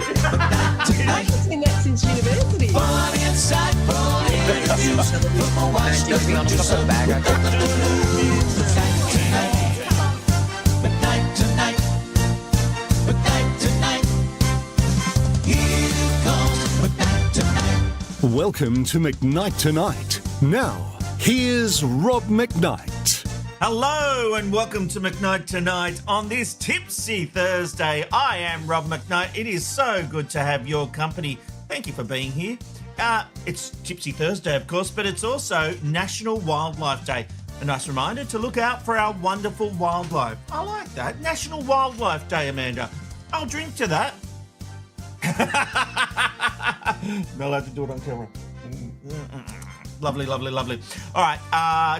I've seen that since university. Funny, insightful interviews from a wide range of subjects. McKnight Tonight. McKnight Tonight. Here comes McKnight Tonight. Welcome to McKnight Tonight. Now, here's Rob McKnight. Hello and welcome to McKnight Tonight on this Tipsy Thursday. I am Rob McKnight. It is so good to have your company. Thank you for being here. It's Tipsy Thursday, of course, but it's also National Wildlife Day. A nice reminder to look out for our wonderful wildlife. I like that. National Wildlife Day, Amanda. I'll drink to that. Not allowed to do it on camera. Lovely, lovely, lovely. All right,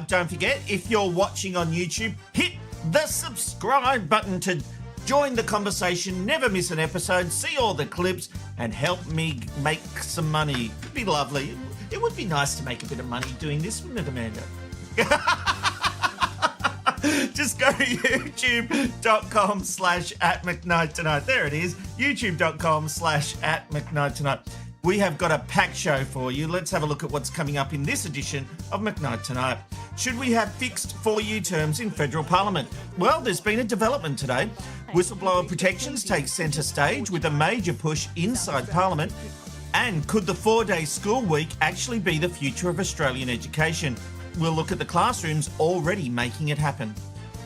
don't forget, if you're watching on YouTube, hit the subscribe button to join the conversation, never miss an episode, see all the clips, and help me make some money. It'd be lovely. It would be nice to make a bit of money doing this, wouldn't it, Amanda? Just go to youtube.com/@McKnight Tonight. There it is, youtube.com/@McKnight Tonight. We have got a packed show for you. Let's have a look at what's coming up in this edition of McKnight Tonight. Should we have fixed 4-year terms in federal parliament? Well, there's been a development today. Whistleblower protections take centre stage with a major push inside parliament. And could the 4-day school week actually be the future of Australian education? We'll look at the classrooms already making it happen.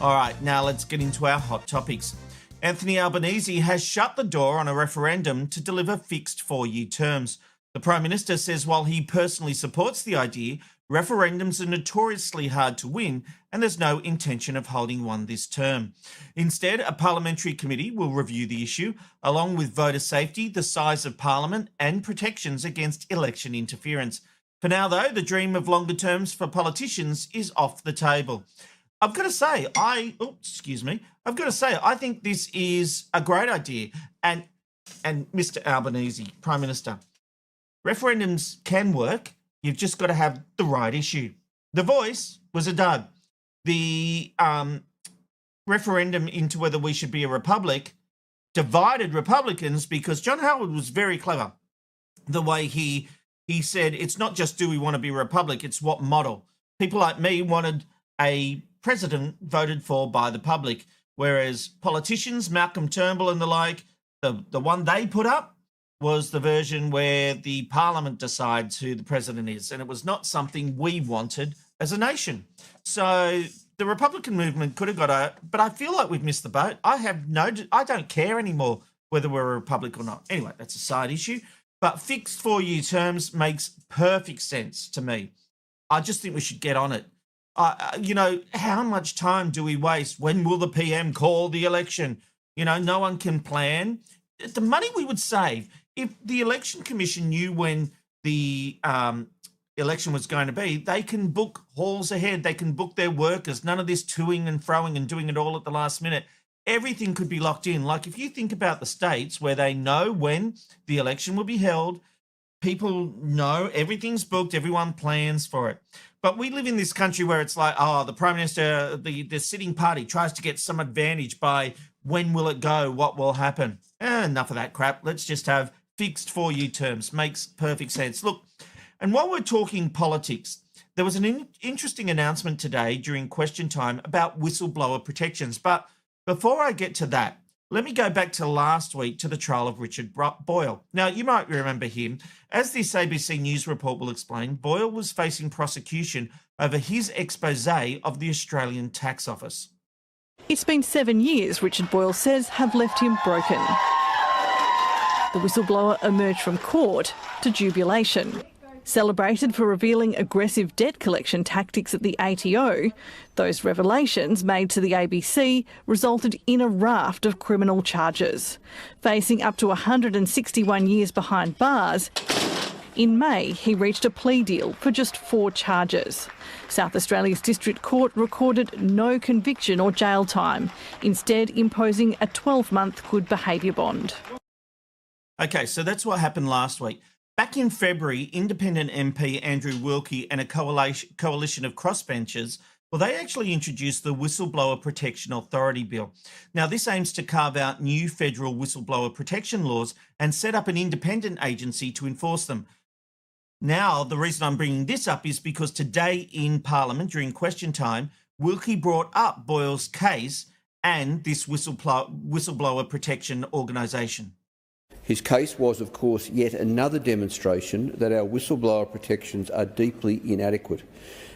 All right, now let's get into our hot topics. Anthony Albanese has shut the door on a referendum to deliver fixed 4-year terms. The Prime Minister says while he personally supports the idea, referendums are notoriously hard to win and there's no intention of holding one this term. Instead, a parliamentary committee will review the issue, along with voter safety, the size of parliament and protections against election interference. For now, though, the dream of longer terms for politicians is off the table. I've got to say, I think this is a great idea. And Mr. Albanese, Prime Minister, referendums can work. You've just got to have the right issue. The Voice was a dud. The referendum into whether we should be a republic divided Republicans because John Howard was very clever. The way he said, it's not just do we want to be a republic, it's what model. People like me wanted a president voted for by the public, whereas politicians, Malcolm Turnbull and the like, the one they put up was the version where the parliament decides who the president is, and it was not something we wanted as a nation. So the Republican movement could have got but I feel like we've missed the boat. I don't care anymore whether we're a republic or not. Anyway, that's a side issue, but fixed 4-year terms makes perfect sense to me. I just think we should get on it. How much time do we waste? When will the PM call the election? No one can plan. The money we would save if the Election Commission knew when the election was going to be, they can book halls ahead. They can book their workers. None of this toing and froing and doing it all at the last minute. Everything could be locked in. Like if you think about the states where they know when the election will be held, people know everything's booked, everyone plans for it. But we live in this country where it's like, the Prime Minister, the sitting party tries to get some advantage by when will it go, what will happen. Enough of that crap. Let's just have fixed 4-year terms. Makes perfect sense. Look, and while we're talking politics, there was an interesting announcement today during question time about whistleblower protections. But before I get to that, let me go back to last week to the trial of Richard Boyle. Now, you might remember him. As this ABC News report will explain, Boyle was facing prosecution over his expose of the Australian Tax Office. It's been 7 years, Richard Boyle says, have left him broken. The whistleblower emerged from court to jubilation. Celebrated for revealing aggressive debt collection tactics at the ATO, those revelations made to the ABC resulted in a raft of criminal charges. Facing up to 161 years behind bars, in May he reached a plea deal for just 4 charges. South Australia's District Court recorded no conviction or jail time, instead imposing a 12-month good behaviour bond. Okay, so that's what happened last week. Back in February, independent MP Andrew Wilkie and a coalition of crossbenchers Well, they actually introduced the Whistleblower Protection Authority Bill. Now, this aims to carve out new federal whistleblower protection laws and set up an independent agency to enforce them. Now, the reason I'm bringing this up is because today in Parliament, during question time, Wilkie brought up Boyle's case and this whistleblower protection organisation. His case was, of course, yet another demonstration that our whistleblower protections are deeply inadequate.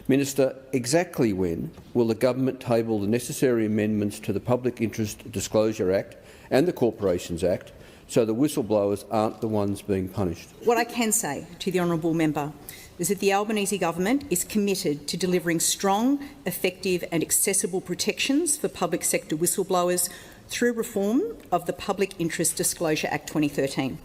Minister, exactly when will the government table the necessary amendments to the Public Interest Disclosure Act and the Corporations Act so the whistleblowers aren't the ones being punished? What I can say to the honourable member is that the Albanese government is committed to delivering strong, effective and accessible protections for public sector whistleblowers through reform of the Public Interest Disclosure Act 2013.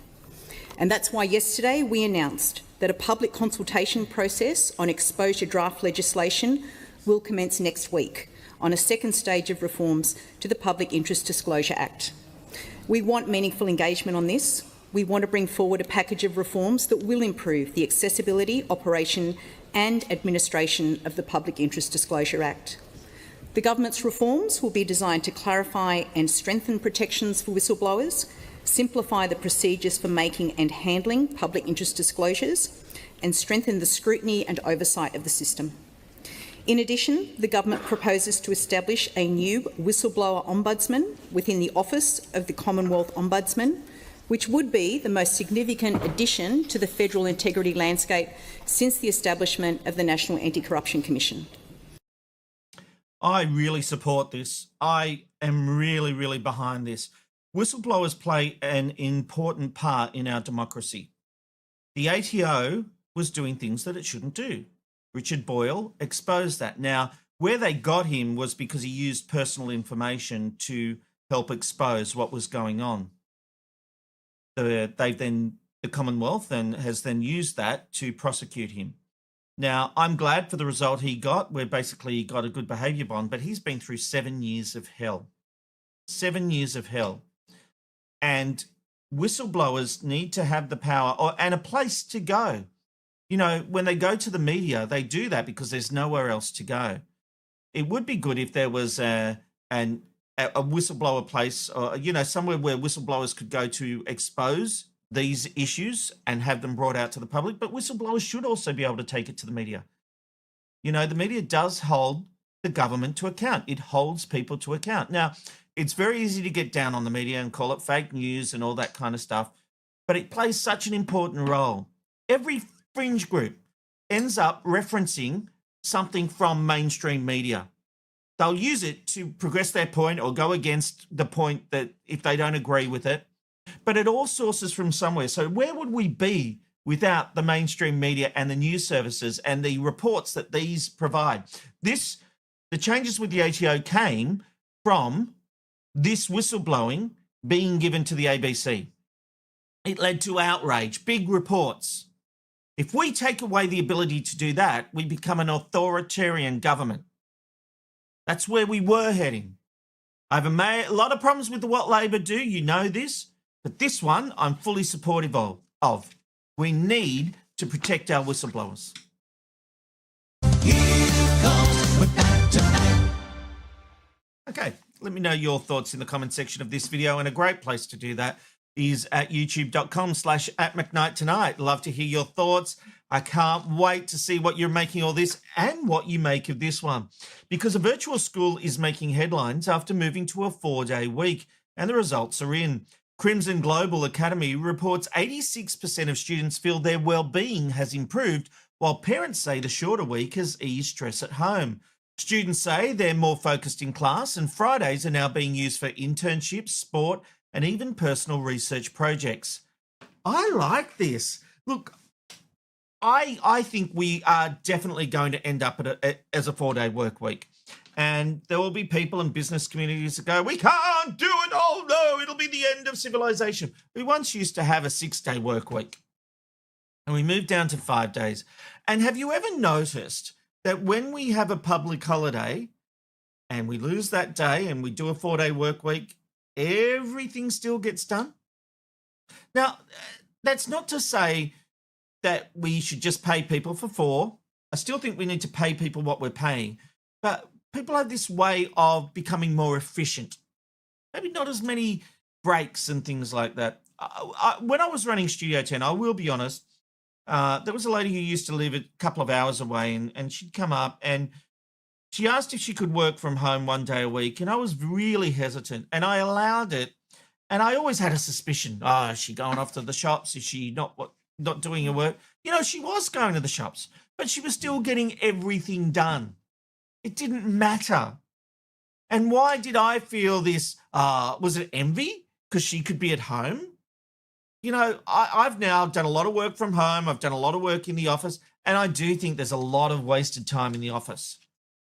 And that's why yesterday we announced that a public consultation process on exposure draft legislation will commence next week on a second stage of reforms to the Public Interest Disclosure Act. We want meaningful engagement on this. We want to bring forward a package of reforms that will improve the accessibility, operation and administration of the Public Interest Disclosure Act. The government's reforms will be designed to clarify and strengthen protections for whistleblowers, simplify the procedures for making and handling public interest disclosures, and strengthen the scrutiny and oversight of the system. In addition, the government proposes to establish a new whistleblower ombudsman within the Office of the Commonwealth Ombudsman, which would be the most significant addition to the federal integrity landscape since the establishment of the National Anti-Corruption Commission. I really support this. I am really behind this. Whistleblowers play an important part in our democracy. The ATO was doing things that it shouldn't do. Richard Boyle exposed that. Now, where they got him was because he used personal information to help expose what was going on. The Commonwealth has then used that to prosecute him. Now, I'm glad for the result he got, where basically he got a good behaviour bond, but he's been through 7 years of hell. 7 years of hell. And whistleblowers need to have the power and a place to go. You know, when they go to the media, they do that because there's nowhere else to go. It would be good if there was a whistleblower place, or, you know, somewhere where whistleblowers could go to expose these issues and have them brought out to the public. But whistleblowers should also be able to take it to the media. You know, the media does hold the government to account. It holds people to account. Now, it's very easy to get down on the media and call it fake news and all that kind of stuff, but it plays such an important role. Every fringe group ends up referencing something from mainstream media. They'll use it to progress their point or go against the point that if they don't agree with it, but it all sources from somewhere. So where would we be without the mainstream media and the news services and the reports that these provide? The changes with the ATO came from this whistleblowing being given to the ABC. It led to outrage, big reports. If we take away the ability to do that, we become an authoritarian government. That's where we were heading. I have a lot of problems with what Labor do, you know this, but this one I'm fully supportive of. We need to protect our whistleblowers. Here comes McKnight Tonight. Okay, let me know your thoughts in the comment section of this video, and a great place to do that is at youtube.com/@McKnight Tonight. Love to hear your thoughts. I can't wait to see what you're making of this and what you make of this one, because a virtual school is making headlines after moving to a 4-day week, and the results are in. Crimson Global Academy reports 86% of students feel their well-being has improved, while parents say the shorter week has eased stress at home. Students say they're more focused in class, and Fridays are now being used for internships, sport, and even personal research projects. I like this. Look, I think we are definitely going to end up as a 4-day work week. And there will be people in business communities that go, we can't do it. Oh, no, it'll be the end of civilization. We once used to have a 6-day work week, and we moved down to 5 days. And have you ever noticed that when we have a public holiday and we lose that day and we do a 4-day work week, everything still gets done? Now, that's not to say that we should just pay people for 4. I still think we need to pay people what we're paying. but people have this way of becoming more efficient. Maybe not as many breaks and things like that. When I was running Studio 10, I will be honest, there was a lady who used to live a couple of hours away, and she'd come up and she asked if she could work from home one day a week, and I was really hesitant, and I allowed it. And I always had a suspicion, is she going off to the shops? Is she not doing her work? You know, she was going to the shops, but she was still getting everything done. It didn't matter. And why did I feel this? Was it envy? Because she could be at home? You know, I've now done a lot of work from home. I've done a lot of work in the office, and I do think there's a lot of wasted time in the office.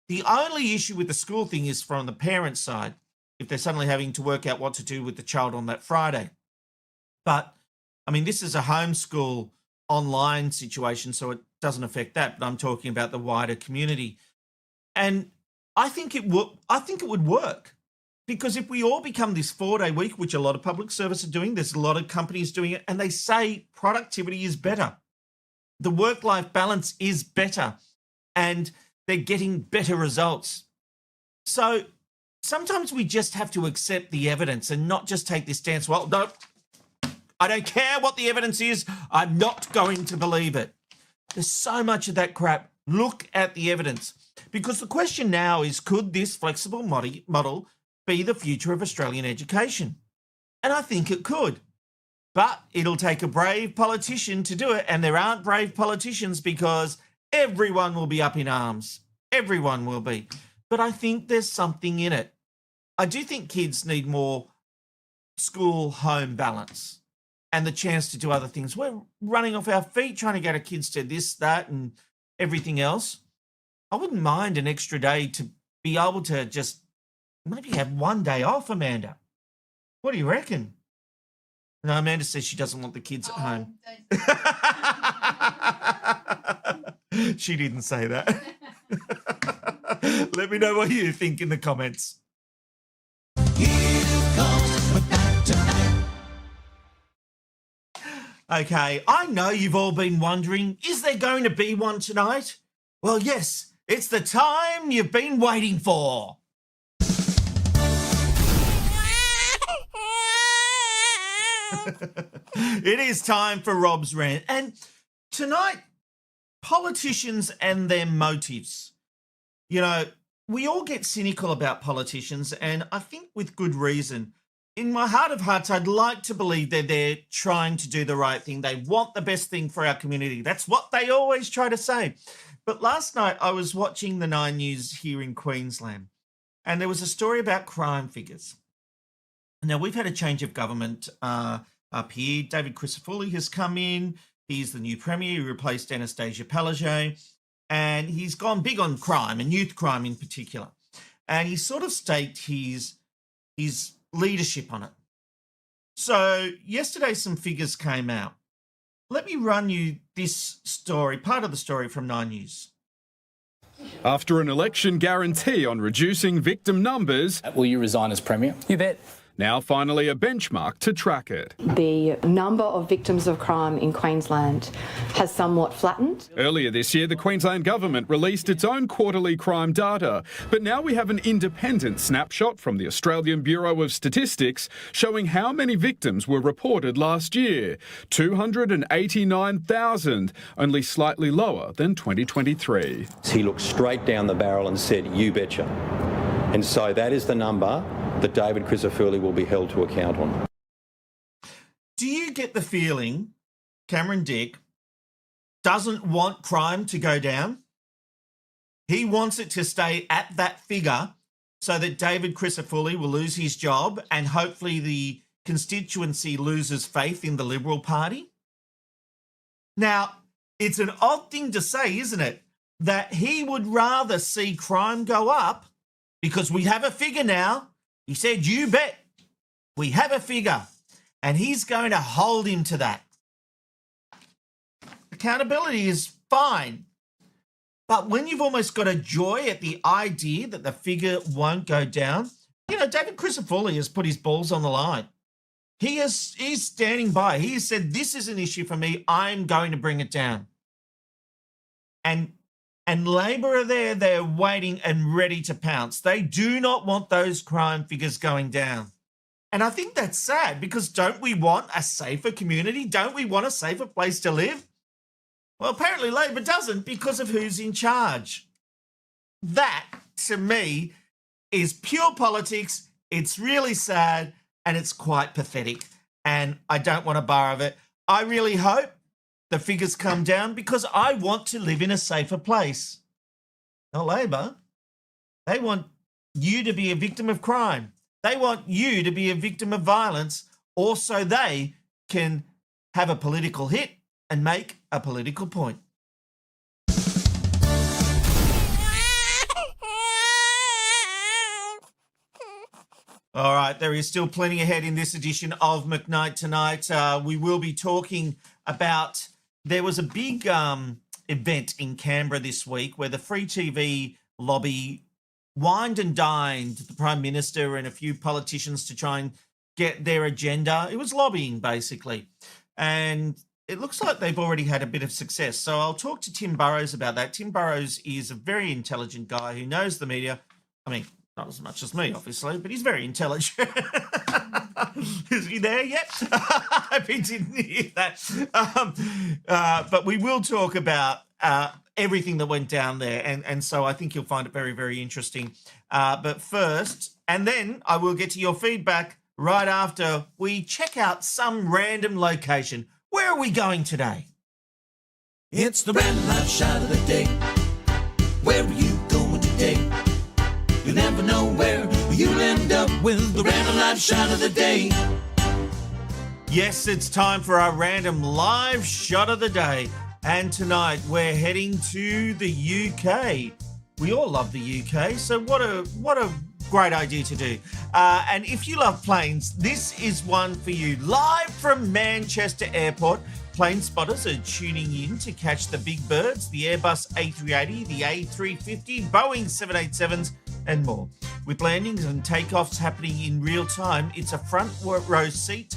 The only issue with the school thing is from the parents' side, if they're suddenly having to work out what to do with the child on that Friday. But, I mean, this is a homeschool online situation, so it doesn't affect that, but I'm talking about the wider community. And I think it would work, because if we all become this 4-day week, which a lot of public service are doing, there's a lot of companies doing it, and they say productivity is better. The work-life balance is better, and they're getting better results. So sometimes we just have to accept the evidence and not just take this stance. Well, no, I don't care what the evidence is. I'm not going to believe it. There's so much of that crap. Look at the evidence. Because the question now is, could this flexible model be the future of Australian education? And I think it could. But it'll take a brave politician to do it. And there aren't brave politicians, because everyone will be up in arms. Everyone will be. But I think there's something in it. I do think kids need more school-home balance and the chance to do other things. We're running off our feet trying to get our kids to this, that, and everything else. I wouldn't mind an extra day to be able to just maybe have one day off, Amanda. What do you reckon? No, Amanda says she doesn't want the kids at home. She didn't say that. Let me know what you think in the comments. Here comes McKnight Tonight. Okay, I know you've all been wondering, is there going to be one tonight? Well, yes, it's the time you've been waiting for. It is time for Rob's Rant. And tonight, politicians and their motives. You know, we all get cynical about politicians, and I think with good reason. In my heart of hearts, I'd like to believe they're trying to do the right thing. They want the best thing for our community. That's what they always try to say. But last night, I was watching the 9 News here in Queensland, and there was a story about crime figures. Now, we've had a change of government up here. David Crisafulli has come in. He's the new premier. He replaced Anastasia Palaszczuk, and he's gone big on crime and youth crime in particular. And he sort of staked his leadership on it. So yesterday, some figures came out. Let me run you this story, part of the story from 9 News. After an election guarantee on reducing victim numbers, Will you resign as Premier? You bet. now finally a benchmark to track it. The number of victims of crime in Queensland has somewhat flattened. Earlier this year, the Queensland government released its own quarterly crime data, but now we have an independent snapshot from the Australian Bureau of Statistics showing how many victims were reported last year. 289,000, only slightly lower than 2023. He looked straight down the barrel and said, "You betcha." And so that is the number that David Crisafulli will be held to account on. Do you get the feeling Cameron Dick doesn't want crime to go down? He wants it to stay at that figure so that David Crisafulli will lose his job and hopefully the constituency loses faith in the Liberal Party? Now, it's an odd thing to say, isn't it? That he would rather see crime go up because we have a figure now. He said, "You bet, we have a figure," and he's going to hold him to that. Accountability is fine, but when you've almost got a joy at the idea that the figure won't go down, you know, David Crisafulli has put his balls on the line. He's standing by. He has said, "This is an issue for me. I'm going to bring it down." And And Labor are there. They're waiting and ready to pounce. They do not want those crime figures going down. And I think that's sad, because don't we want a safer community? Don't we want a safer place to live? Well, apparently Labor doesn't, because of who's in charge. That, to me, is pure politics. It's really sad, and it's quite pathetic. And I don't want a bar of it. I really hope the figures come down, because I want to live in a safer place. Not Labor. They want you to be a victim of crime. They want you to be a victim of violence, or so they can have a political hit and make a political point. All right, there is still plenty ahead in this edition of McKnight Tonight. We will be talking about, there was a big event in Canberra this week where the free TV lobby wined and dined the Prime Minister and a few politicians to try and get their agenda. It was lobbying, basically. And it looks like they've already had a bit of success. So I'll talk to Tim Burrows about that. Tim Burrows is a very intelligent guy who knows the media. I mean, not as much as me, obviously, but he's very intelligent. Is he there yet? I hope he didn't hear that. But we will talk about everything that went down there. And so I think you'll find it very, very interesting. But first, and then I will get to your feedback right after we check out some random location. Where are we going today? It's the Random Life Shot of the Day. Where are you going today? You never know where you'll end up with the Random Live Shot of the Day. Yes, it's time for our Random Live Shot of the Day. And tonight we're heading to the UK. We all love the UK, so what a great idea to do. And if you love planes, this is one for you. Live from Manchester Airport, plane spotters are tuning in to catch the big birds, the Airbus A380, the A350, Boeing 787s, and more. With landings and takeoffs happening in real time, it's a front row seat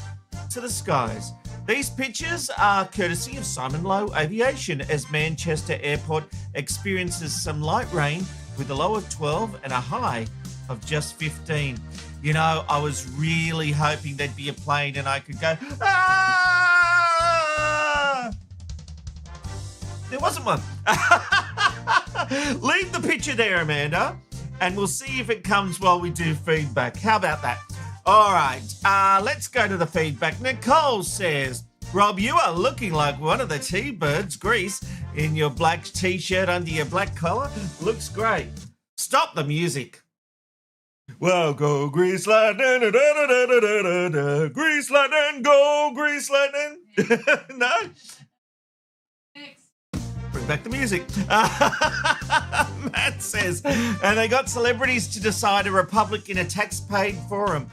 to the skies. These pictures are courtesy of Simon Lowe Aviation, as Manchester Airport experiences some light rain with a low of 12 and a high of just 15. You know, I was really hoping there'd be a plane and I could go, ah! There wasn't one. Leave the picture there, Amanda, and we'll see if it comes while we do feedback. How about that? All right, let's go to the feedback. Nicole says, Rob, you are looking like one of the T-Birds, Grease, in your black T-shirt under your black collar. Looks great. Stop the music. Well, go Grease Lightning, da, da, da, da, da, da. Grease Lightning, go Grease Lightning. No? Bring back the music. Matt says, and they got celebrities to decide a republic in a tax-paid forum.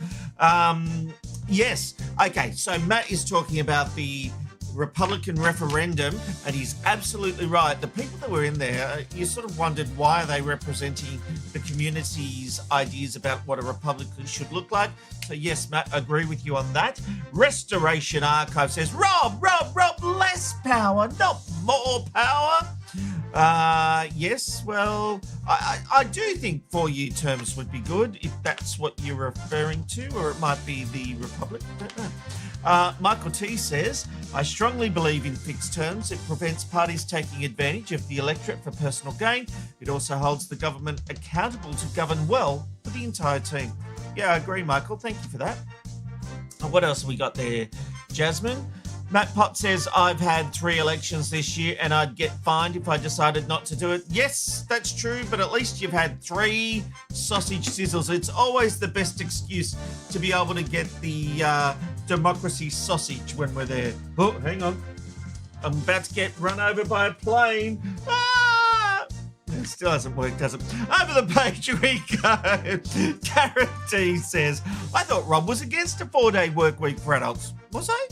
Yes. Okay, so Matt is talking about the Republican referendum, and he's absolutely right. The people that were in there, you sort of wondered, why are they representing the community's ideas about what a republic should look like? So yes, Matt, I agree with you on that. Restoration Archive says, Rob, less power, not more power. Yes, well, I do think 4-year terms would be good, if that's what you're referring to, or it might be the Republic, I don't know. Michael T says, I strongly believe in fixed terms. It prevents parties taking advantage of the electorate for personal gain. It also holds the government accountable to govern well for the entire team. Yeah, I agree, Michael. Thank you for that. What else have we got there? Jasmine? Matt Pott says, I've had 3 elections this year and I'd get fined if I decided not to do it. Yes, that's true, but at least you've had 3 sausage sizzles. It's always the best excuse to be able to get the democracy sausage when we're there. Oh, hang on. I'm about to get run over by a plane. Ah! It still hasn't worked, has it? Over the page we go. Gareth D says, I thought Rob was against a 4-day work week for adults. Was I?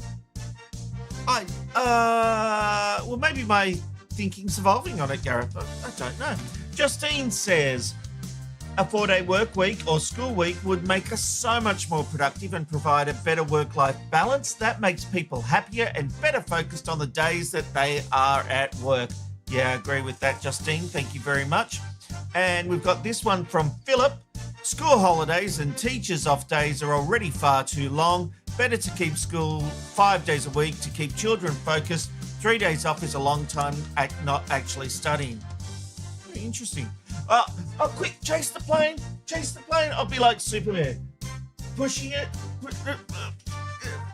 Well, maybe my thinking's evolving on it, Gareth. I don't know. Justine says, a 4-day work week or school week would make us so much more productive and provide a better work-life balance. That makes people happier and better focused on the days that they are at work. Yeah, I agree with that, Justine. Thank you very much. And we've got this one from Philip. School holidays and teachers' off days are already far too long. Better to keep school 5 days a week to keep children focused. 3 days off is a long time at not actually studying. Very interesting. Oh, quick, chase the plane. Chase the plane. I'll be like Superman. Pushing it.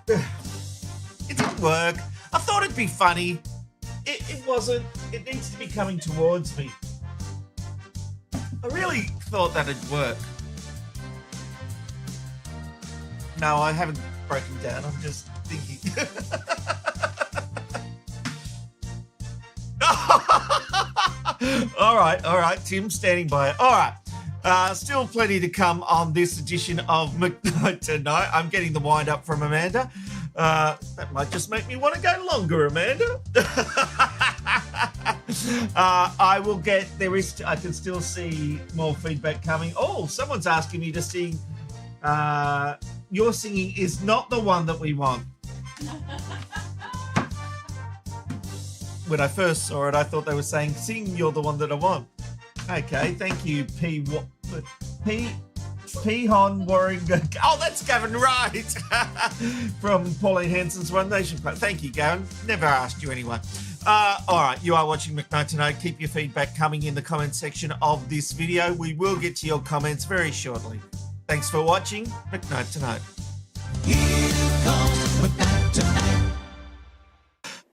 It didn't work. I thought it'd be funny. It wasn't. It needs to be coming towards me. I really thought that'd work. No, I haven't broken down. I'm just thinking. All right. Tim's standing by it. All right. Still plenty to come on this edition of McKnight Tonight. I'm getting the wind up from Amanda. That might just make me want to go longer, Amanda. I can still see more feedback coming. Oh, someone's asking me to sing. Your singing is not the one that we want. When I first saw it, I thought they were saying, sing, you're the one that I want. Okay, thank you, Hon Warringa. Oh, that's Gavin Wright from Pauline Hanson's One Nation. Thank you, Gavin. Never asked you anyway. All right, you are watching McKnight Tonight. Keep your feedback coming in the comment section of this video. We will get to your comments very shortly. Thanks for watching McKnight Tonight. Here comes McKnight Tonight.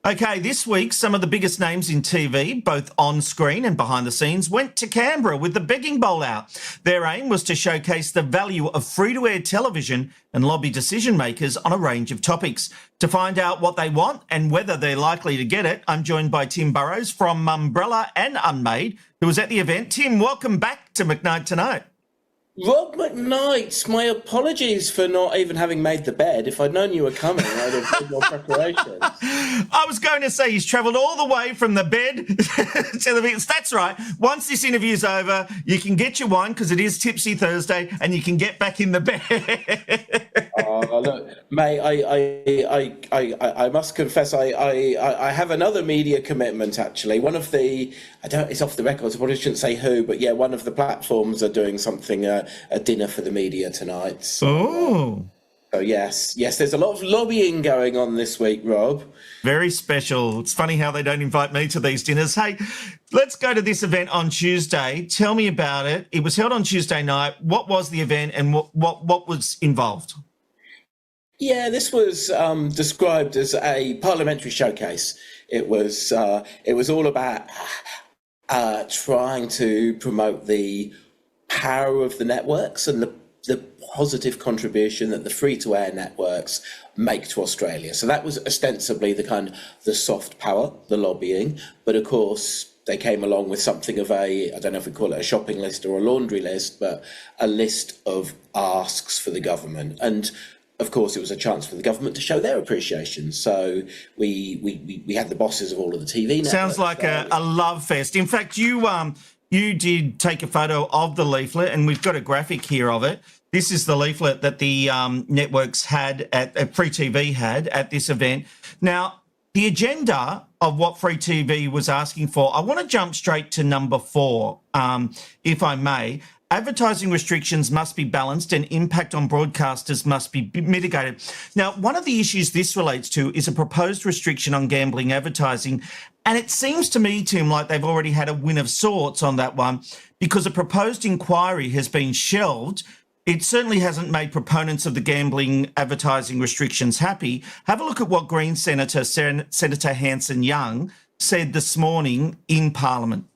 Okay, this week, some of the biggest names in TV, both on screen and behind the scenes, went to Canberra with the begging bowl out. Their aim was to showcase the value of free-to-air television and lobby decision makers on a range of topics. To find out what they want and whether they're likely to get it, I'm joined by Tim Burrows from Umbrella and Unmade, who was at the event. Tim, welcome back to McKnight Tonight. Rob McKnight, my apologies for not even having made the bed. If I'd known you were coming, I'd have made more preparations. I was going to say he's travelled all the way from the bed to the bed. That's right. Once this interview's over, you can get your wine because it is Tipsy Thursday and you can get back in the bed. Oh, look, mate, I must confess, I have another media commitment, actually. One of the, it's off the record, so I probably shouldn't say who, but yeah, one of the platforms are doing something, a dinner for the media tonight. So yes, there's a lot of lobbying going on this week, Rob. Very special. It's funny how they don't invite me to these dinners. Hey, let's go to this event on Tuesday. Tell me about it. It was held on Tuesday night. What was the event and what was involved? Yeah, this was described as a parliamentary showcase. It was all about trying to promote the power of the networks and the positive contribution that the free-to-air networks make to Australia. So that was ostensibly the soft power, the lobbying. But of course, they came along with something of I don't know if we call it a shopping list or a laundry list, but a list of asks for the government. And of course, it was a chance for the government to show their appreciation. So we had the bosses of all of the TV networks. Sounds like a love fest. In fact, you did take a photo of the leaflet, and we've got a graphic here of it. This is the leaflet that the networks had at Free TV had at this event. Now, the agenda of what Free TV was asking for, I want to jump straight to number 4, if I may. Advertising restrictions must be balanced and impact on broadcasters must be mitigated. Now, one of the issues this relates to is a proposed restriction on gambling advertising. And it seems to me, Tim, like they've already had a win of sorts on that one because a proposed inquiry has been shelved. It certainly hasn't made proponents of the gambling advertising restrictions happy. Have a look at what Green Senator Hanson-Young said this morning in Parliament.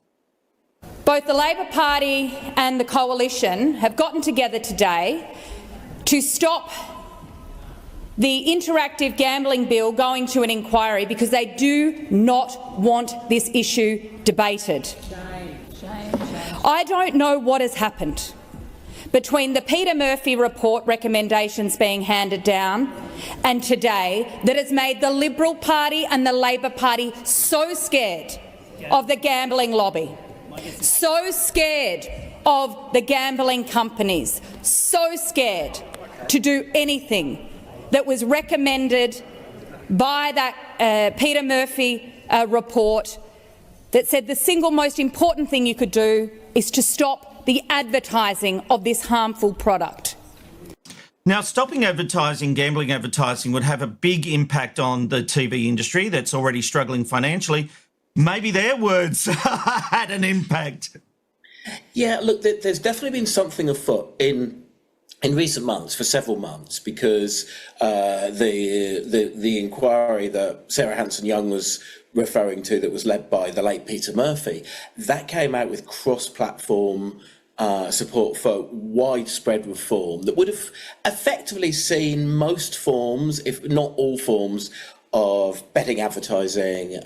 Both the Labor Party and the Coalition have gotten together today to stop the interactive gambling bill going to an inquiry because they do not want this issue debated. I don't know what has happened between the Peter Murphy report recommendations being handed down and today that has made the Liberal Party and the Labor Party so scared of the gambling lobby, so scared of the gambling companies, so scared to do anything that was recommended by that Peter Murphy report that said the single most important thing you could do is to stop the advertising of this harmful product. Now, stopping advertising, gambling advertising, would have a big impact on the TV industry that's already struggling financially. Maybe their words had an impact. Yeah, look, there's definitely been something afoot in recent months, for several months, because the inquiry that Sarah Hanson-Young was referring to, that was led by the late Peter Murphy, that came out with cross-platform support for widespread reform that would have effectively seen most forms, if not all forms, of betting advertising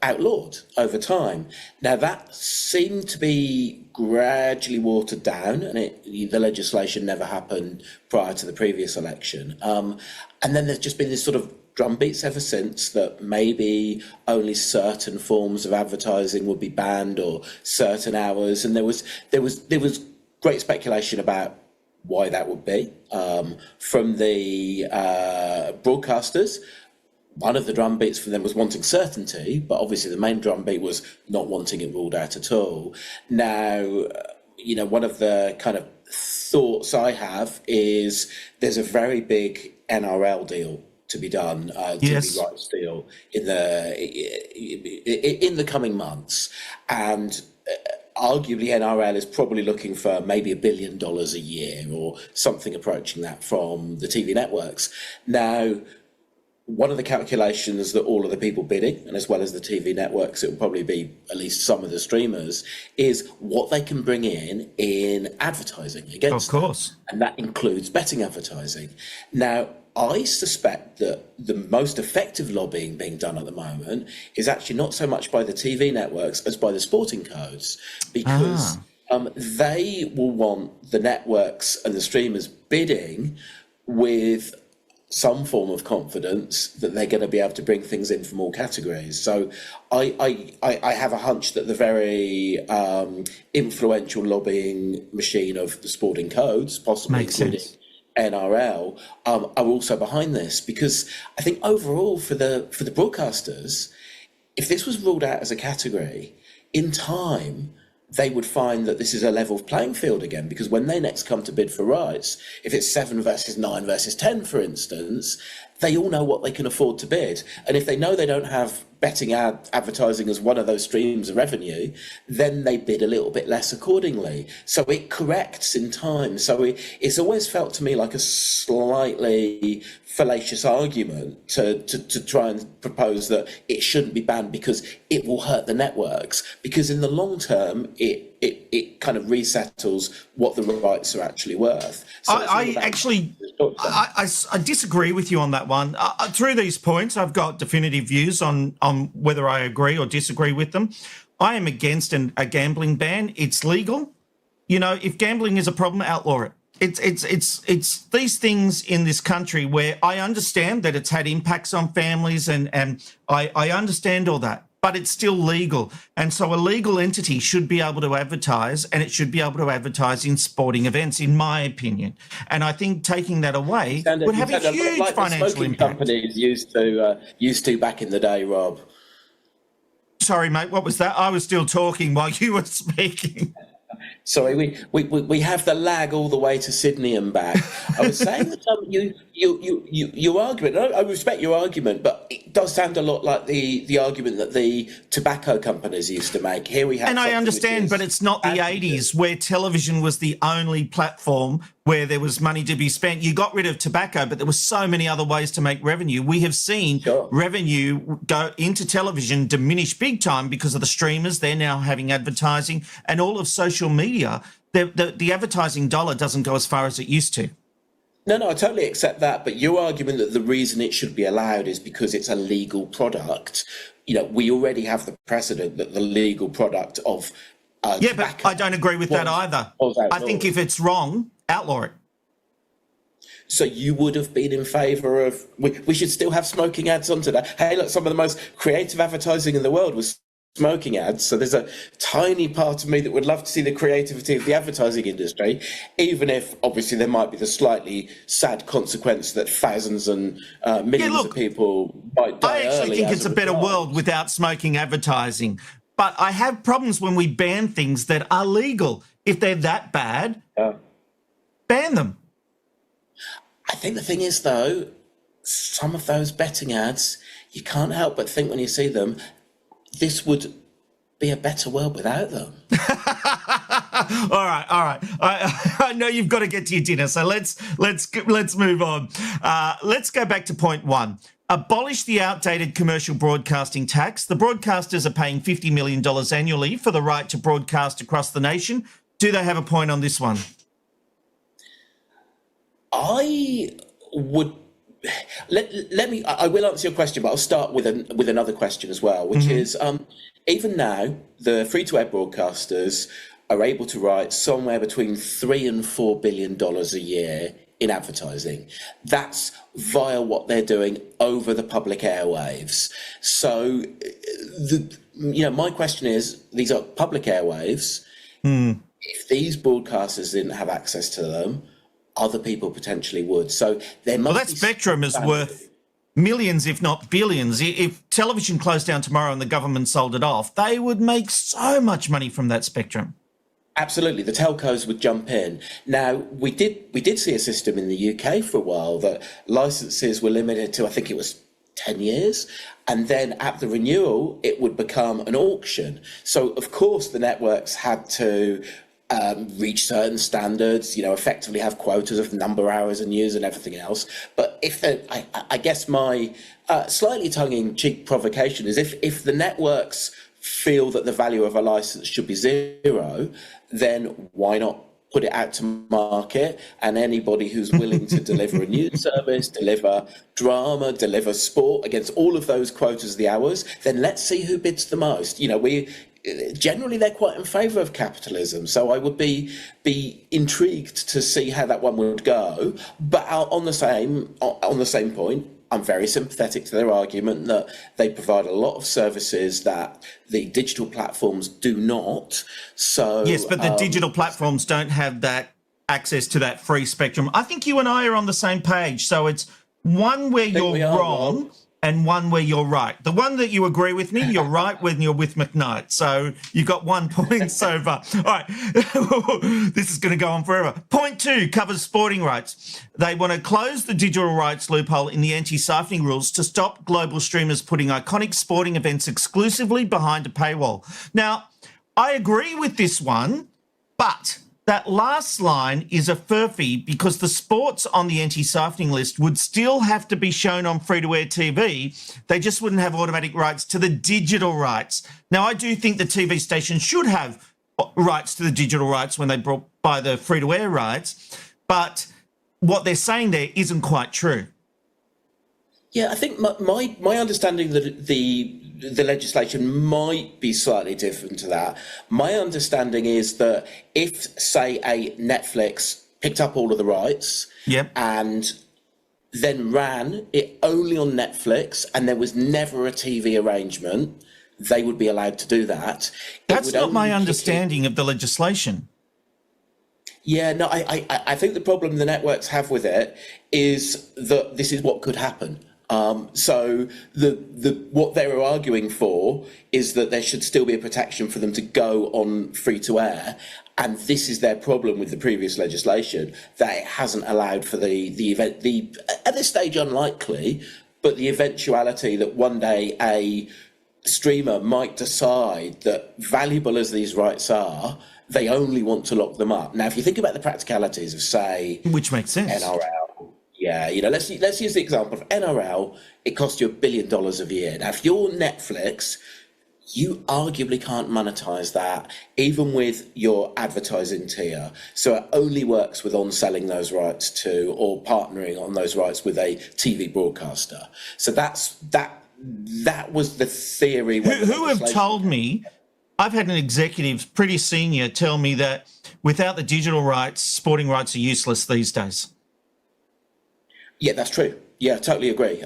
outlawed over time. Now, that seemed to be gradually watered down, and the legislation never happened prior to the previous election. And then there's just been this sort of drumbeats ever since that maybe only certain forms of advertising would be banned, or certain hours, and there was great speculation about why that would be from the broadcasters. One of the drumbeats for them was wanting certainty, but obviously the main drumbeat was not wanting it ruled out at all. Now, one of the kind of thoughts I have is there's a very big NRL deal to be done, TV rights deal in the coming months, and arguably NRL is probably looking for maybe $1 billion a year or something approaching that from the TV networks. Now, one of the calculations that all of the people bidding, and as well as the TV networks, it will probably be at least some of the streamers, is what they can bring in advertising against them. Of course. And that includes betting advertising. Now, I suspect that the most effective lobbying being done at the moment is actually not so much by the TV networks as by the sporting codes, because they will want the networks and the streamers bidding with some form of confidence that they're going to be able to bring things in from all categories. So I have a hunch that the very influential lobbying machine of the sporting codes, possibly including NRL, are also behind this, because I think overall for the broadcasters, if this was ruled out as a category, in time they would find that this is a level playing field again, because when they next come to bid for rights, if it's 7 versus 9 versus 10, for instance, they all know what they can afford to bid. And if they know they don't have betting advertising as one of those streams of revenue, then they bid a little bit less accordingly. So it corrects in time. So it's always felt to me like a slightly fallacious argument to try and propose that it shouldn't be banned because it will hurt the networks. Because in the long term, it kind of resettles what the rights are actually worth. So I disagree with you on that one. Through these points, I've got definitive views on whether I agree or disagree with them. I am against a gambling ban. It's legal. If gambling is a problem, outlaw it. It's these things in this country where I understand that it's had impacts on families, and I understand all that, but it's still legal. And so a legal entity should be able to advertise, and it should be able to advertise in sporting events, in my opinion. And I think taking that away would have a huge financial impact. Companies used to back in the day, Rob. Sorry, mate, what was that? I was still talking while you were speaking. Sorry, we have the lag all the way to Sydney and back. I was saying that your argument, I respect your argument, but it does sound a lot like the argument that the tobacco companies used to make. Here we have, and I understand, but it's not the 80s where television was the only platform where there was money to be spent. You got rid of tobacco, but there were so many other ways to make revenue. We have seen revenue go into television diminish big time because of the streamers. They're now having advertising, and all of social media. The advertising dollar doesn't go as far as it used to. No, I totally accept that. But your argument that the reason it should be allowed is because it's a legal product. We already have the precedent that the legal product of but I don't agree with that either. I think if it's wrong, outlaw it. So you would have been in favour of... We should still have smoking ads on today. Hey, look, some of the most creative advertising in the world was smoking ads. So there's a tiny part of me that would love to see the creativity of the advertising industry, even if obviously there might be the slightly sad consequence that thousands and millions of people might die. I actually think it's a better world without smoking advertising. But I have problems when we ban things that are legal. If they're that bad, ban them. I think the thing is, though, some of those betting ads, you can't help but think when you see them, this would be a better world without them. All right. I know you've got to get to your dinner, so let's move on. Let's go back to point one. Abolish the outdated commercial broadcasting tax. The broadcasters are paying $50 million annually for the right to broadcast across the nation. Do they have a point on this one? I would I will answer your question, but I'll start with another question as well, which is even now the free-to-air broadcasters are able to write somewhere between $3 and $4 billion a year in advertising. That's via what they're doing over the public airwaves. So, my question is: these are public airwaves. If these broadcasters didn't have access to them, other people potentially would. So there must that spectrum is worth millions, if not billions. If television closed down tomorrow and the government sold it off, they would make so much money from that spectrum. Absolutely, the telcos would jump in. Now, we did see a system in the UK for a while that licenses were limited to, I think it was 10 years, and then at the renewal, it would become an auction. So, of course, the networks had to reach certain standards, effectively have quotas of number of hours and news and everything else. But I guess my slightly tongue-in-cheek provocation is if the networks feel that the value of a license should be zero, then why not put it out to market, and anybody who's willing to deliver a news service, deliver drama, deliver sport against all of those quotas of the hours, then let's see who bids the most. Generally, they're quite in favour of capitalism, so I would be intrigued to see how that one would go. But on the same point, I'm very sympathetic to their argument that they provide a lot of services that the digital platforms do not. So yes, but the digital platforms don't have that access to that free spectrum. I think you and I are on the same page. So it's one where you're wrong and one where you're right. The one that you agree with me, you're right when you're with McKnight. So you got 1 point so far. All right. This is going to go on forever. Point two covers sporting rights. They want to close the digital rights loophole in the anti-siphoning rules to stop global streamers putting iconic sporting events exclusively behind a paywall. Now, I agree with this one, but that last line is a furphy because the sports on the anti-siphoning list would still have to be shown on free-to-air TV. They just wouldn't have automatic rights to the digital rights. Now, I do think the TV station should have rights to the digital rights when they buy the free-to-air rights, but what they're saying there isn't quite true. Yeah, I think my understanding that the legislation might be slightly different to that. My understanding is that if, say, a Netflix picked up all of the rights and then ran it only on Netflix and there was never a TV arrangement, they would be allowed to do that. That's not my understanding of the legislation. Yeah, no, I think the problem the networks have with it is that this is what could happen. So what they were arguing for is that there should still be a protection for them to go on free to air, and this is their problem with the previous legislation, that it hasn't allowed for the event, at this stage unlikely, but the eventuality that one day a streamer might decide that, valuable as these rights are, they only want to lock them up. Now, if you think about the practicalities of, say, which makes sense, NRL. Yeah, let's use the example of NRL. It costs you $1 billion a year. Now, if you're Netflix, you arguably can't monetize that, even with your advertising tier. So it only works with on-selling those rights to, or partnering on those rights with a TV broadcaster. So that was the theory. Who have told me, I've had an executive pretty senior tell me that without the digital rights, sporting rights are useless these days. Yeah, that's true. Yeah, totally agree.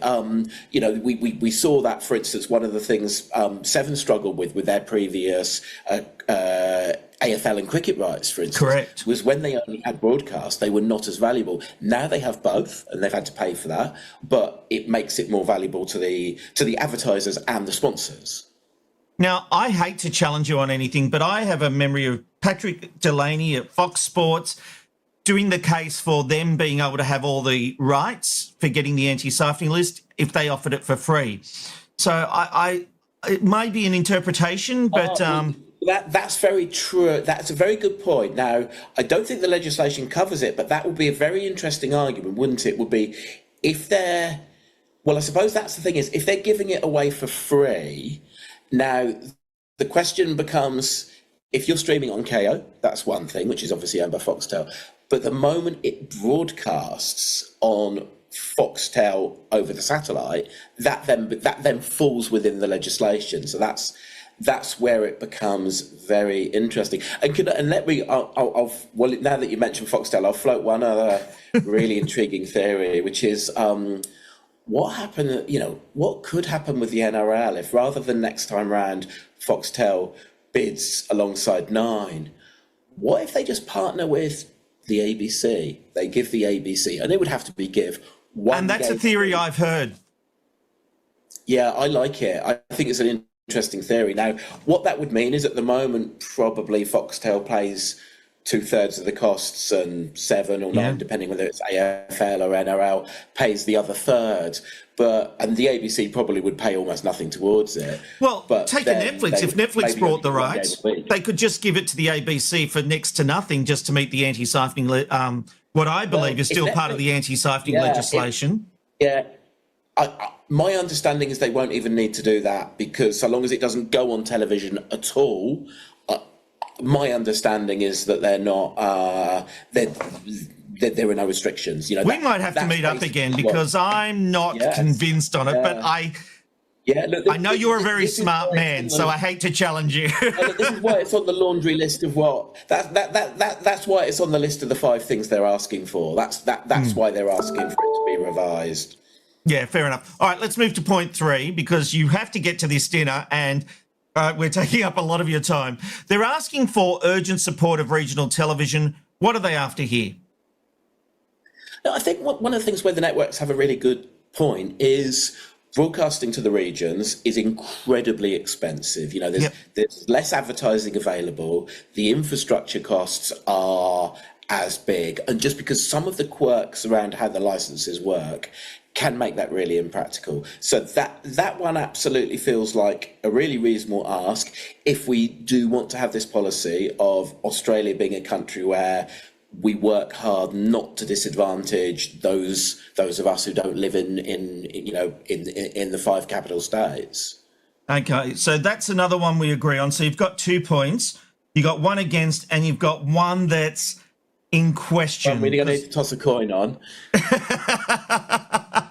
You know, we saw that, for instance, one of the things Seven struggled with their previous AFL and cricket rights, for instance, Correct. was when they only had broadcast, they were not as valuable. Now they have both, and they've had to pay for that, but it makes it more valuable to the advertisers and the sponsors. Now, I hate to challenge you on anything, but I have a memory of Patrick Delaney at Fox Sports doing the case for them being able to have all the rights for getting the anti-siphoning list if they offered it for free. So it may be an interpretation, but... That's very true. That's a very good point. Now, I don't think the legislation covers it, but that would be a very interesting argument, wouldn't it? Would be if they're... Well, I suppose that's the thing is, if they're giving it away for free, now the question becomes, if you're streaming on KO, that's one thing, which is obviously owned by Foxtel. But the moment it broadcasts on Foxtel over the satellite, that then falls within the legislation. So that's where it becomes very interesting. And let me, well, now that you mentioned Foxtel, I'll float one other really intriguing theory, which is what happened, you know, what could happen with the NRL if rather than next time round Foxtel bids alongside Nine, what if they just partner with the ABC? They give the ABC, and it would have to be one. And that's a theory I've heard. Yeah, I like it. I think it's an interesting theory. Now, what that would mean is at the moment, probably Foxtel pays 2/3 of the costs and 7 or 9, depending whether it's AFL or NRL, pays the other third. And the ABC probably would pay almost nothing towards it. Well, take a Netflix. If Netflix brought the rights, they could just give it to the ABC for next to nothing just to meet the anti-siphoning, what I believe is still part of the anti-siphoning legislation. My understanding is they won't even need to do that because so long as it doesn't go on television at all, my understanding is that they're not, there are no restrictions. You know, we might have to meet up again because I'm not convinced on it, but I know you're a very smart man, so I hate to challenge you. This is why it's on the laundry list of what that's why it's on the list of the 5 things they're asking for. That's why they're asking for it to be revised. Yeah, fair enough. All right, let's move to point 3 because you have to get to this dinner and we're taking up a lot of your time. They're asking for urgent support of regional television. What are they after here? No, I think one of the things where the networks have a really good point is broadcasting to the regions is incredibly expensive. You know, there's less advertising available. The infrastructure costs are as big. And just because some of the quirks around how the licenses work can make that really impractical. So that one absolutely feels like a really reasonable ask if we do want to have this policy of Australia being a country where we work hard not to disadvantage those of us who don't live in the 5 capital states. Okay, so that's another one we agree on. So you've got 2 points. You've got one against and you've got one that's in question. I'm really going to need to toss a coin on.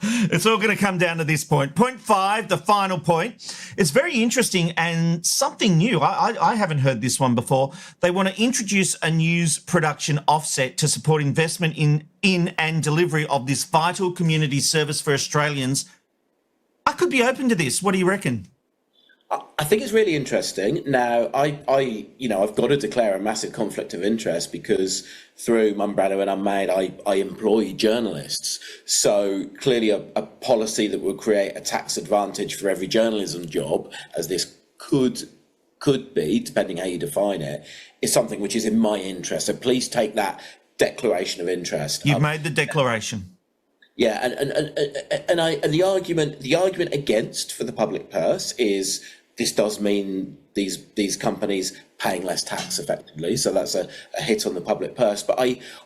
It's all going to come down to this point. Point 5, the final point. It's very interesting and something new. I haven't heard this one before. They want to introduce a news production offset to support investment in and delivery of this vital community service for Australians. I could be open to this. What do you reckon? I think it's really interesting. Now, I've got to declare a massive conflict of interest because through Mumbrella and Unmade, I employ journalists. So clearly a policy that would create a tax advantage for every journalism job, as this could be, depending how you define it, is something which is in my interest. So please take that declaration of interest. You've made the declaration. Yeah, and the argument against for the public purse is this does mean these companies paying less tax effectively, so that's a hit on the public purse. But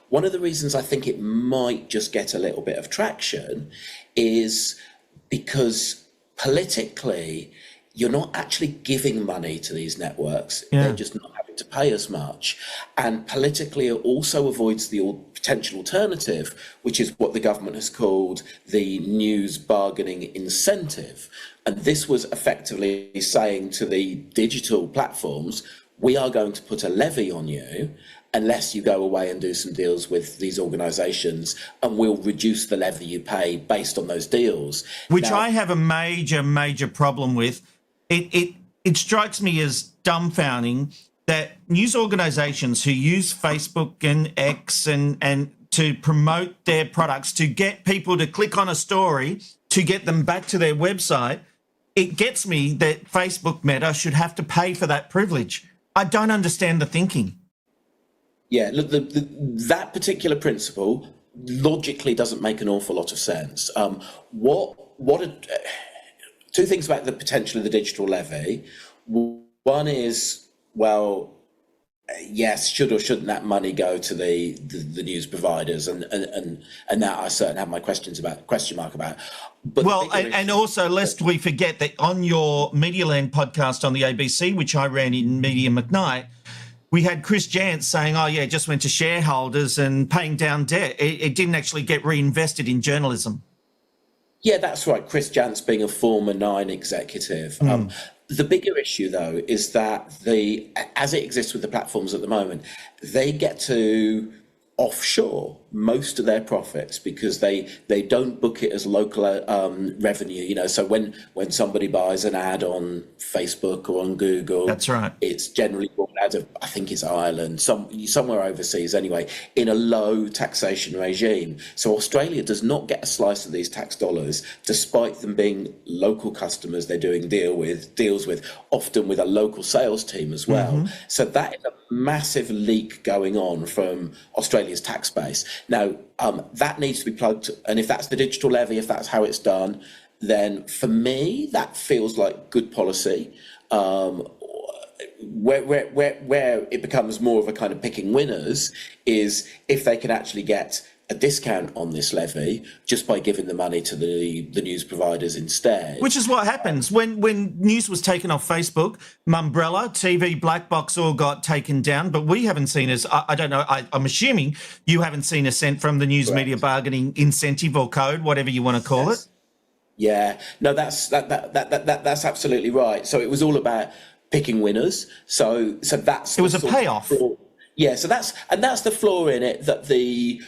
one of the reasons I think it might just get a little bit of traction is because politically you're not actually giving money to these networks. Yeah. They're just not having to pay as much. And politically it also avoids the potential alternative, which is what the government has called the news bargaining incentive. And this was effectively saying to the digital platforms, we are going to put a levy on you, unless you go away and do some deals with these organisations, and we'll reduce the levy you pay based on those deals. Which Now, I have a major problem with. It strikes me as dumbfounding that news organisations who use Facebook and X and to promote their products, to get people to click on a story, to get them back to their website, it gets me that Facebook Meta should have to pay for that privilege. I don't understand the thinking. Yeah, look, that particular principle logically doesn't make an awful lot of sense. Two things about the potential of the digital levy. One is, well, yes, should or shouldn't that money go to the news providers, and that I certainly have my question mark about. But and also, lest we forget that on your Medialand podcast on the ABC, which I ran in Media McKnight, we had Chris Jantz saying, oh, yeah, it just went to shareholders and paying down debt. It didn't actually get reinvested in journalism. Yeah, that's right. Chris Jantz being a former Nine executive. The bigger issue, though, is that as it exists with the platforms at the moment, they get to offshore most of their profits because they don't book it as local revenue. You know, so when somebody buys an ad on Facebook or on Google, that's right, it's generally bought out of, I think it's Ireland, somewhere overseas anyway, in a low taxation regime. So Australia does not get a slice of these tax dollars, despite them being local customers they're doing deals with, often with a local sales team as well. So that is a massive leak going on from Australia's tax base. Now, that needs to be plugged, and if that's the digital levy, if that's how it's done, then for me, that feels like good policy. Where it becomes more of a kind of picking winners is if they can actually get a discount on this levy just by giving the money to the news providers instead. Which is what happens when news was taken off Facebook. Mumbrella, TV, Black Box all got taken down, but we haven't seen us. I don't know. I'm assuming you haven't seen a cent from the news media bargaining incentive or code, whatever you want to call it. Yeah, no, that's absolutely right. So it was all about picking winners. So that's it was a payoff. Yeah, so that's the flaw in it, that the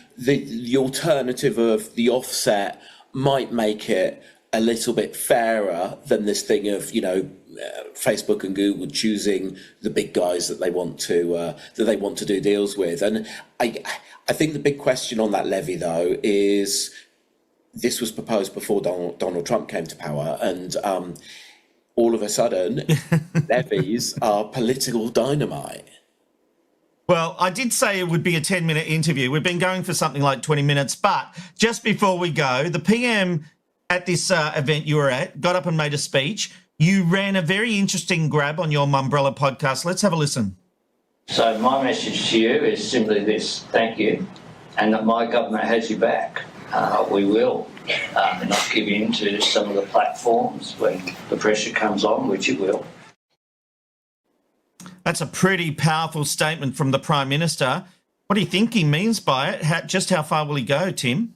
alternative of the offset might make it a little bit fairer than this thing of, Facebook and Google choosing the big guys that they want to do deals with. And I think the big question on that levy, though, is this was proposed before Donald Trump came to power, and all of a sudden levies are political dynamite. Well, I did say it would be a 10-minute interview. We've been going for something like 20 minutes. But just before we go, the PM at this event you were at got up and made a speech. You ran a very interesting grab on your Mumbrella podcast. Let's have a listen. So my message to you is simply this: thank you, and that my government has you back. We will not give in to some of the platforms when the pressure comes on, which it will. That's a pretty powerful statement from the Prime Minister. What do you think he means by it? Just how far will he go, Tim?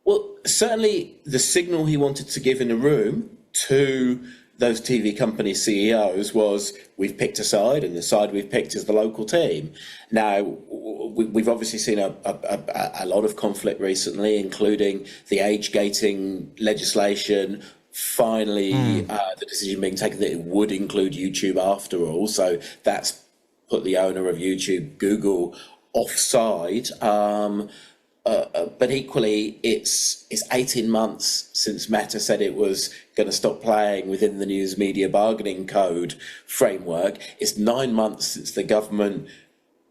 Well, certainly the signal he wanted to give in the room to those TV company CEOs was, we've picked a side, and the side we've picked is the local team. Now, we've obviously seen a lot of conflict recently, including the age-gating legislation. Finally, the decision being taken that it would include YouTube after all. So that's put the owner of YouTube, Google, offside. But equally, it's 18 months since Meta said it was going to stop playing within the news media bargaining code framework. It's 9 months since the government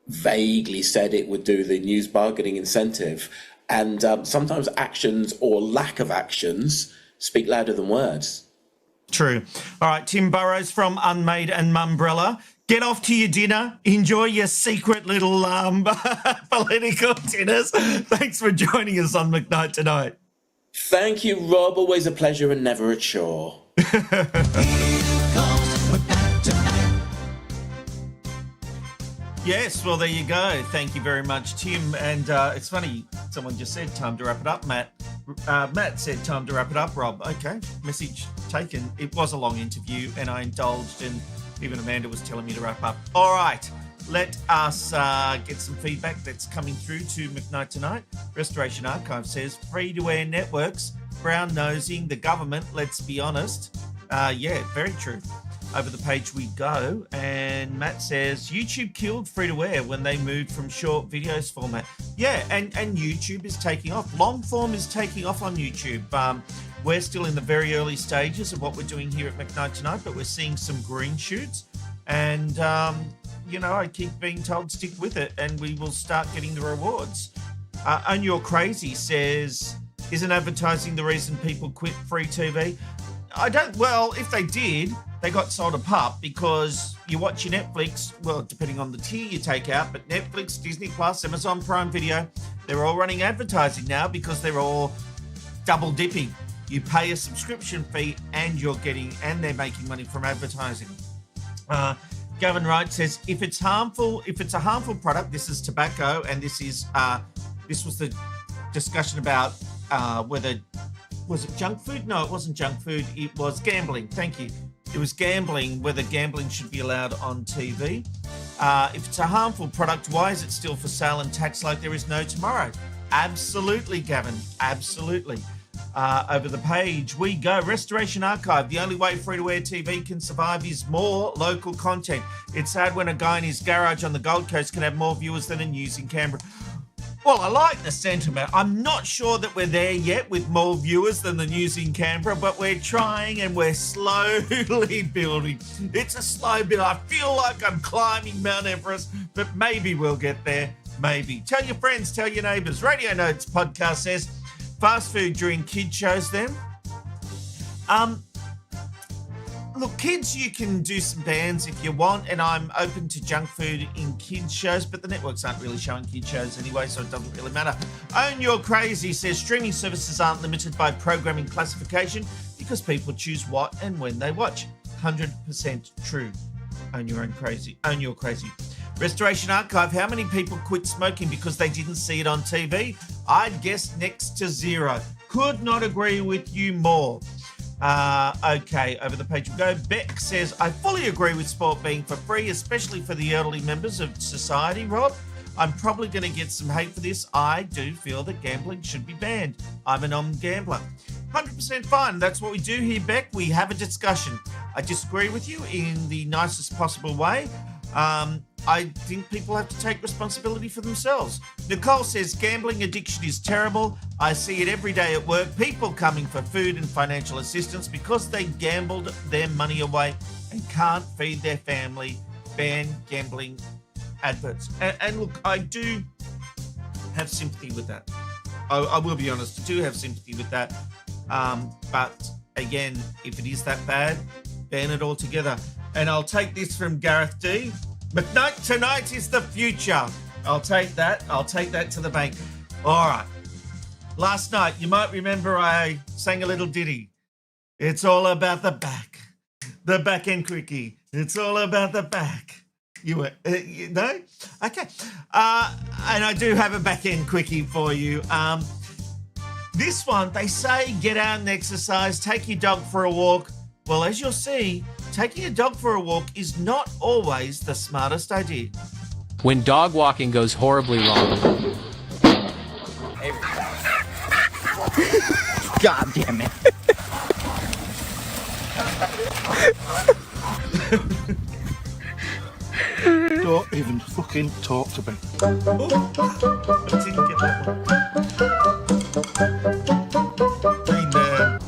vaguely said it would do the news bargaining incentive. And sometimes actions or lack of actions speak louder than words. True. All right, Tim Burrows from Unmade and Mumbrella. Get off to your dinner. Enjoy your secret little political dinners. Thanks for joining us on McKnight Tonight. Thank you, Rob. Always a pleasure and never a chore. Yes, well, there you go. Thank you very much, Tim. And it's funny, someone just said time to wrap it up, Matt. Matt said time to wrap it up, Rob. Okay, message taken. It was a long interview and I indulged, and even Amanda was telling me to wrap up. All right, let us get some feedback that's coming through to McKnight Tonight. Restoration Archive says, free-to-air networks, brown-nosing the government, let's be honest. Yeah, very true. Over the page we go, and Matt says, YouTube killed free-to-air when they moved from short videos format. Yeah, and YouTube is taking off. Long form is taking off on YouTube. We're still in the very early stages of what we're doing here at McKnight Tonight, but we're seeing some green shoots. And, I keep being told stick with it, and we will start getting the rewards. And You're Crazy says, isn't advertising the reason people quit free TV? Well, if they did, they got sold a pup, because you watch your Netflix, well, depending on the tier you take out, but Netflix, Disney Plus, Amazon Prime Video, they're all running advertising now because they're all double dipping. You pay a subscription fee and they're making money from advertising. Gavin Wright says, if it's a harmful product, this is tobacco, and this was the discussion about whether, was it junk food? No, it wasn't junk food. It was gambling. Thank you. It was gambling, whether gambling should be allowed on TV. If it's a harmful product, why is it still for sale and taxed like there is no tomorrow? Absolutely, Gavin. Absolutely. Over the page we go. Restoration Archive. The only way free-to-air TV can survive is more local content. It's sad when a guy in his garage on the Gold Coast can have more viewers than a news in Canberra. Well, I like the sentiment. I'm not sure that we're there yet with more viewers than the news in Canberra, but we're trying and we're slowly building. It's a slow build. I feel like I'm climbing Mount Everest, but maybe we'll get there. Maybe. Tell your friends, tell your neighbours. Radio Notes podcast says, fast food during kid shows then. Look, kids, you can do some bans if you want, and I'm open to junk food in kids shows, but the networks aren't really showing kid shows anyway, so it doesn't really matter. Own You're Crazy says streaming services aren't limited by programming classification because people choose what and when they watch. 100% true. Own Your Crazy. Own You're Crazy. Restoration Archive, how many people quit smoking because they didn't see it on TV? I'd guess next to zero. Could not agree with you more. Okay, over the page we go. Beck says, I fully agree with sport being for free, especially for the elderly members of society, Rob. I'm probably going to get some hate for this. I do feel that gambling should be banned. I'm a non-gambler. 100% fine. That's what we do here, Beck. We have a discussion. I disagree with you in the nicest possible way. I think people have to take responsibility for themselves. Nicole says gambling addiction is terrible. I see it every day at work. People coming for food and financial assistance because they gambled their money away and can't feed their family. Ban gambling adverts. And look, I do have sympathy with that. I will be honest, I do have sympathy with that. But again, if it is that bad, ban it altogether. And I'll take this from Gareth D. McKnight Tonight is the future. I'll take that. I'll take that to the bank. All right. Last night, you might remember I sang a little ditty. It's all about the back end quickie. It's all about the back. You were, no? Okay. And I do have a back end quickie for you. This one, they say get out and exercise, take your dog for a walk. Well, as you'll see, taking a dog for a walk is not always the smartest idea. When dog walking goes horribly wrong. God damn it. Don't even fucking talk to me. I didn't get that one. Been there.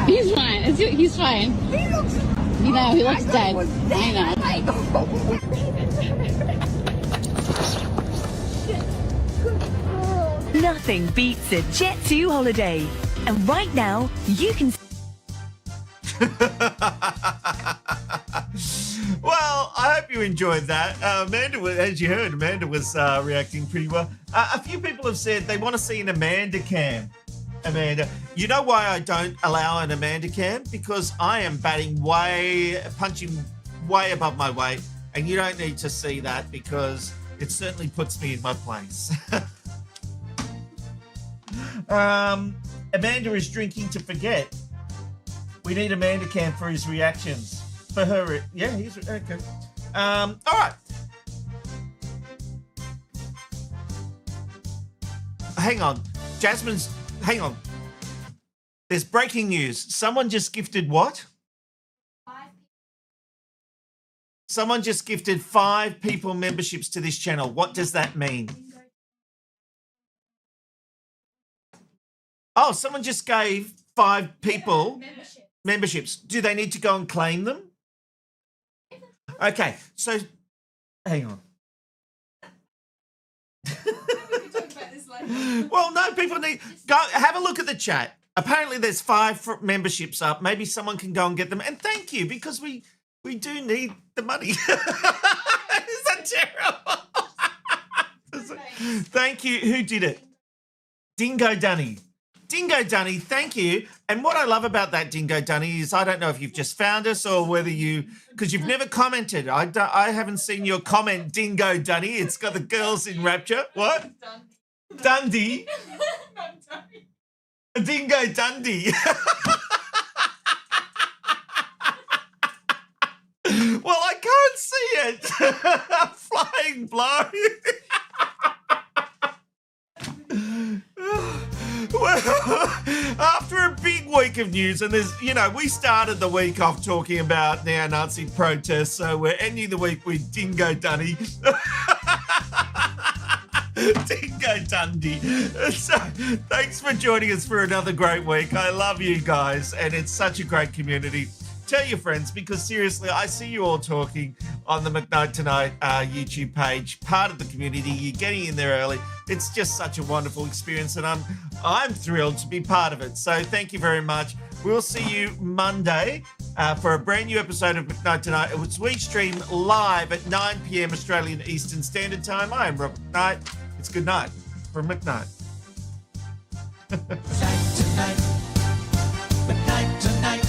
He's fine. He's fine. He looks dead. I know. Nothing beats a Jet2 holiday. And right now, you can... Well, I hope you enjoyed that. Amanda, as you heard, Amanda was reacting pretty well. A few people have said they want to see an Amanda cam. Amanda, you know why I don't allow an Amanda cam? Because I am punching way above my weight, and you don't need to see that because it certainly puts me in my place. Amanda is drinking to forget. We need Amanda cam for his reactions. For her, yeah, he's okay. All right. Hang on, Jasmine's. Hang on. There's breaking news. Someone just gifted what? 5. Someone just gifted 5 people memberships to this channel. What does that mean? Oh, someone just gave 5 people memberships. Do they need to go and claim them? Okay, so hang on. Well, no, people need go have a look at the chat. Apparently, there's 5 memberships up. Maybe someone can go and get them. And thank you, because we do need the money. Is that terrible? Thank you. Who did it? Dingo Dunny. Dingo Dunny, thank you. And what I love about that, Dingo Dunny, is I don't know if you've just found us or whether because you've never commented. I haven't seen your comment, Dingo Dunny. It's got the girls in rapture. What? Dundee. Dingo Dundee. Well, I can't see it. Flying blow. Well, after a big week of news, and there's, we started the week off talking about neo-Nazi protests, so we're ending the week with Dingo Dunny. Dingo Dundee. So, thanks for joining us for another great week. I love you guys, and it's such a great community. Tell your friends, because seriously, I see you all talking on the McKnight Tonight YouTube page, part of the community. You're getting in there early. It's just such a wonderful experience, and I'm thrilled to be part of it. So thank you very much. We'll see you Monday for a brand new episode of McKnight Tonight, which we stream live at 9 p.m. Australian Eastern Standard Time. I am Rob McKnight. It's good night from McKnight. Tonight. McKnight Tonight.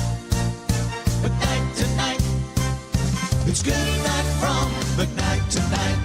McKnight Tonight. It's good night from McKnight Tonight.